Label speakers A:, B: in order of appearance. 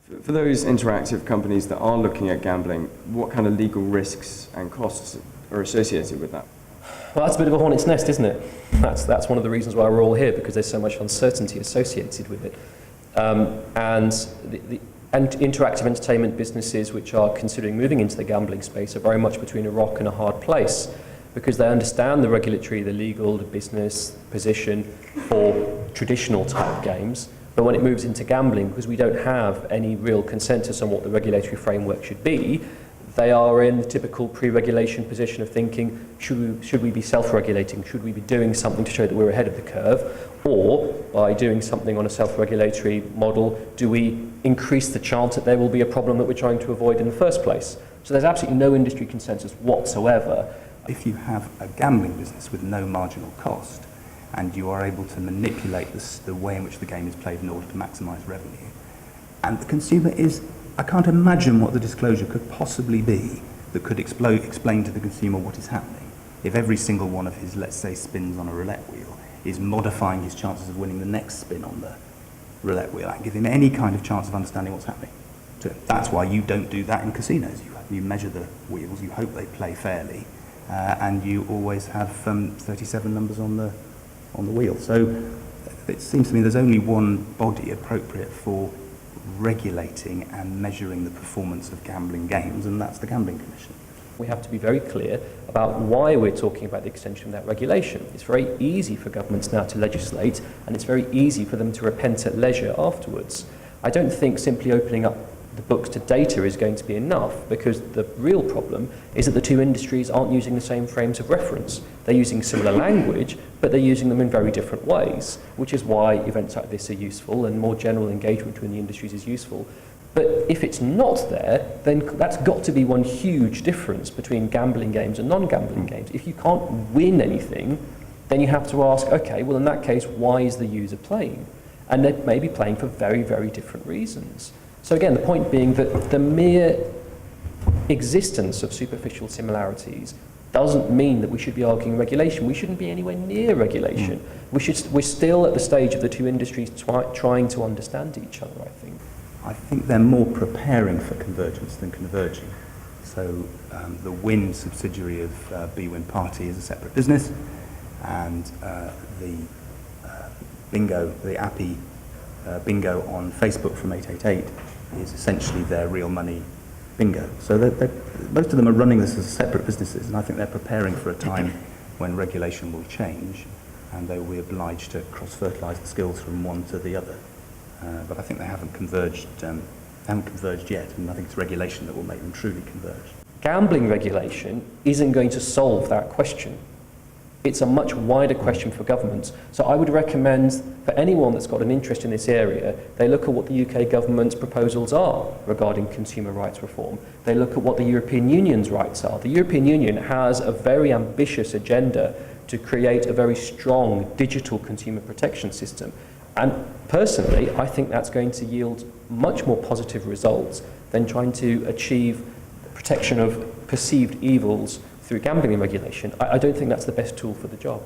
A: For those interactive companies that are looking at gambling, what kind of legal risks and costs are associated with that?
B: Well, that's a bit of a hornet's nest, isn't it? That's one of the reasons why we're all here, because there's so much uncertainty associated with it. And interactive entertainment businesses which are considering moving into the gambling space are very much between a rock and a hard place, because they understand the regulatory, the legal, the business position for traditional type games. But when it moves into gambling, because we don't have any real consensus on what the regulatory framework should be, they are in the typical pre-regulation position of thinking, should we be self-regulating? Should we be doing something to show that we're ahead of the curve? Or, by doing something on a self-regulatory model, do we increase the chance that there will be a problem that we're trying to avoid in the first place? So there's absolutely no industry consensus whatsoever.
C: If you have a gambling business with no marginal cost, and you are able to manipulate the way in which the game is played in order to maximise revenue, and the consumer is, I can't imagine what the disclosure could possibly be that could explain to the consumer what is happening. If every single one of his, let's say, spins on a roulette wheel is modifying his chances of winning the next spin on the roulette wheel, and give him any kind of chance of understanding what's happening. So that's why you don't do that in casinos. You measure the wheels, you hope they play fairly, and you always have 37 numbers on the wheel. So it seems to me there's only one body appropriate for regulating and measuring the performance of gambling games, and that's the Gambling Commission.
B: We have to be very clear about why we're talking about the extension of that regulation. It's very easy for governments now to legislate, and it's very easy for them to repent at leisure afterwards. I don't think simply opening up the books to data is going to be enough, because the real problem is that the two industries aren't using the same frames of reference. They're using similar language, but they're using them in very different ways, which is why events like this are useful and more general engagement between the industries is useful. But if it's not there, then that's got to be one huge difference between gambling games and non-gambling games. If you can't win anything, then you have to ask, okay, well in that case, why is the user playing? And they may be playing for very, very different reasons. So again, the point being that the mere existence of superficial similarities doesn't mean that we should be arguing regulation. We shouldn't be anywhere near regulation. We're still at the stage of the two industries trying to understand each other, I think.
C: I think they're more preparing for convergence than converging. So the Win subsidiary of Bwin.Party is a separate business, and the bingo, the appy bingo on Facebook from 888 is essentially their real money bingo. So most of them are running this as separate businesses, and I think they're preparing for a time when regulation will change and they will be obliged to cross-fertilise the skills from one to the other. But I think they haven't converged yet, and I think it's regulation that will make them truly converge.
B: Gambling regulation isn't going to solve that question. It's a much wider question for governments. So I would recommend for anyone that's got an interest in this area, they look at what the UK government's proposals are regarding consumer rights reform. They look at what the European Union's rights are. The European Union has a very ambitious agenda to create a very strong digital consumer protection system. And personally, I think that's going to yield much more positive results than trying to achieve the protection of perceived evils through gambling regulation. I don't think that's the best tool for the job.